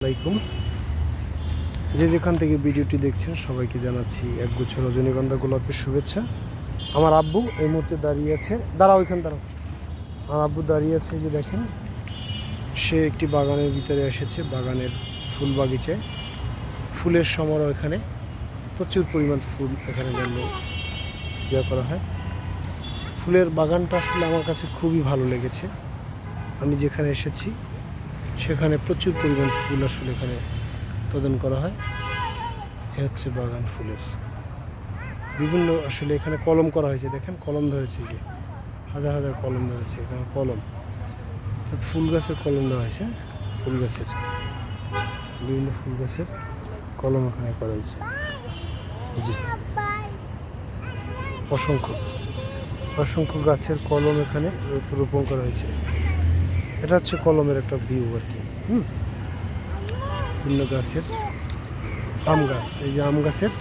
আসসালামাইকুম। যে যেখান থেকে ভিডিওটি দেখছেন সবাইকে জানাচ্ছি একগুচ্ছ রজনীগন্ধা গোলাপের শুভেচ্ছা। আমার আব্বু এই মুহূর্তে দাঁড়িয়ে আছে, ওইখানে দাঁড়াও। আমার আব্বু দাঁড়িয়ে আছে, যে দেখেন সে একটি বাগানের ভিতরে এসেছে, বাগানের ফুল বাগিচায় ফুলের সমারোহ। এখানে প্রচুর পরিমাণ ফুল এখানে যেন করা হয়। ফুলের বাগানটা আসলে আমার কাছে খুবই ভালো লেগেছে। আমি যেখানে এসেছি সেখানে প্রচুর পরিমাণ ফুল আসলে এখানে উৎপাদন করা হয়। এ হচ্ছে বাগান ফুলের বিভিন্ন, আসলে এখানে কলম করা হয়েছে, দেখেন কলম ধরেছে, যে হাজার হাজার কলম ধরেছে এখানে। কলম ফুল গাছের কলম দেওয়া হয়েছে, ফুল গাছের বিভিন্ন ফুল গাছের কলম এখানে করা হয়েছে। জি, অসংখ্য অসংখ্য গাছের কলম এখানে রোপণ করা হয়েছে। এটা হচ্ছে কলমের একটা ভিউ আর কি। বিভিন্ন গাছের আম গাছ, এই যে আম গাছের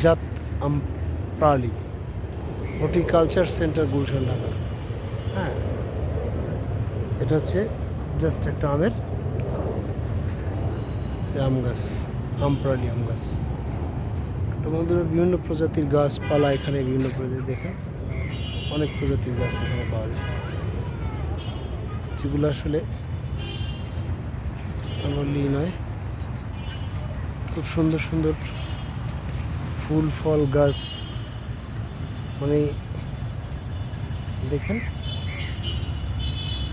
জাত আমপ্রালি, হর্টিকালচার সেন্টার, গুলশান, ঢাকা। হ্যাঁ, এটা হচ্ছে জাস্ট একটা আমের আম গাছ, আমপ্রালি আম গাছ। তো বন্ধুরা, বিভিন্ন প্রজাতির গাছপালা এখানে, বিভিন্ন প্রজাতির, দেখেন অনেক প্রজাতির গাছ এখানে পাওয়া যায়, যেগুলো আসলে নলি নয়। খুব সুন্দর সুন্দর ফুল ফল গাছ, মানে দেখেন।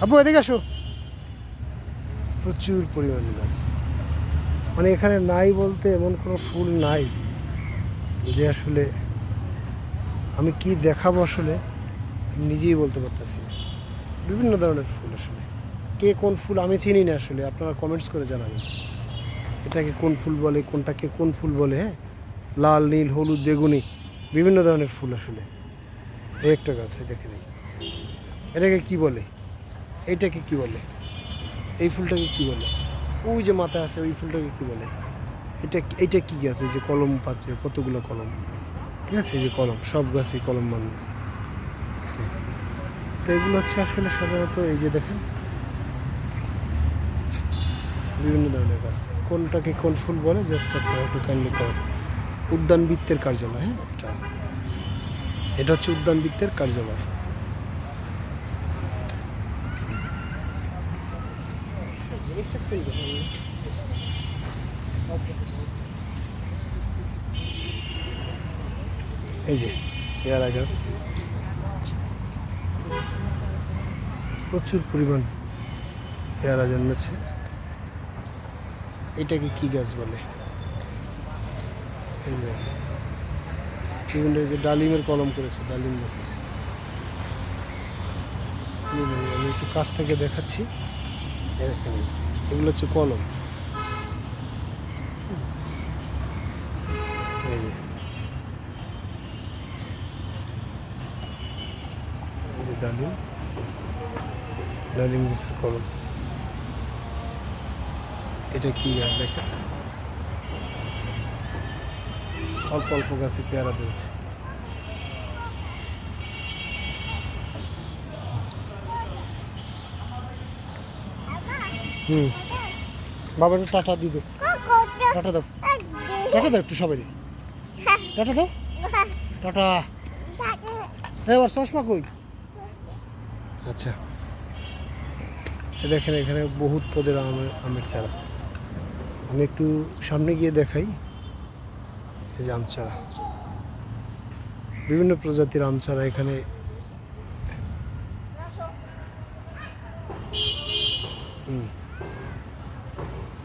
আব্বু এদিকে আসো। প্রচুর পরিমাণে গাছ, মানে এখানে নাই বলতে এমন কোনো ফুল নাই যে আসলে আমি কি দেখাবো, আসলে নিজেই বলতে পারতেছি। বিভিন্ন ধরনের ফুল, আসলে কে কোন ফুল আমি চিনি না, আসলে আপনারা কমেন্টস করে জানাবেন এটাকে কোন ফুল বলে, কোনটাকে কোন ফুল বলে। হ্যাঁ, লাল, নীল, হলুদ, বেগুনি, বিভিন্ন ধরনের ফুল আসলে। এই একটা গাছ, দেখে নেই এটাকে কি বলে, এইটাকে কি বলে, এই ফুলটাকে কি বলে, ওই যে মাথায় আছে ওই ফুলটাকে কি বলে, এইটা কি গাছ? এই যে কলম পাচ্ছে, কতগুলো কলম, ঠিক আছে, এই যে কলম, সব গাছই কলম মানে। তো এগুলো হচ্ছে আসলে সাধারণত, এই যে দেখেন বিভিন্ন ধরনের গাছ। কোনটাকে কোন ফুল বলে জাস্ট আপনারা একটু কাইন্ডলি করেন। উদ্যানবিত্তের কার্যালয়, হ্যাঁ, এটা হচ্ছে উদ্যানবিত্তের কার্যালয়। এই যে পেয়ারা গাছ, প্রচুর পরিমাণ পেয়ারা জন্মেছে। এটাকে কি গাছ বলে? এই যে বিভিন্ন, এই যে ডালিমের কলম করেছে, ডালিম গাছের। আমি একটু কাছ থেকে দেখাচ্ছি, এখানে এগুলো হচ্ছে কলম। এই যে ডালিম, ডালিম গাছের কলম। এটা কি গাছ দেখেন, অল্প অল্প গাছে পেয়ারা ধরেছে। বাবা একটু টাটা দিয়ে দাও, টাটা দাও, টাটা দাও একটু সবাই, টাটা দাও, টাটা। ওর চশমা কই? আচ্ছা, দেখেন এখানে বহুত পদের আমের চারা। আমি একটু সামনে গিয়ে দেখাই, এই যে আম চারা, বিভিন্ন প্রজাতির আম চারা এখানে।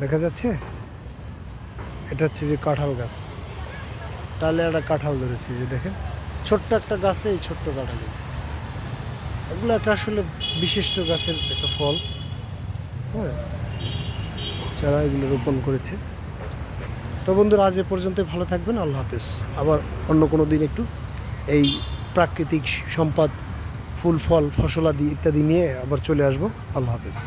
দেখা যাচ্ছে, এটা হচ্ছে যে কাঁঠাল গাছ, ডালে একটা কাঁঠাল ধরেছে, যে দেখেন ছোট্ট একটা গাছে এই ছোট্ট কাঁঠাল। এগুলো একটা আসলে বিশিষ্ট গাছের একটা ফল। হ্যাঁ, যারা এগুলো রোপণ করেছে। তো বন্ধুরা, আজ এ পর্যন্ত, ভালো থাকবেন, আল্লাহ হাফেজ। আবার অন্য কোনো দিন একটু এই প্রাকৃতিক সম্পদ, ফুল ফল, ফসলাদি ইত্যাদি নিয়ে আবার চলে আসবো। আল্লাহ হাফেজ।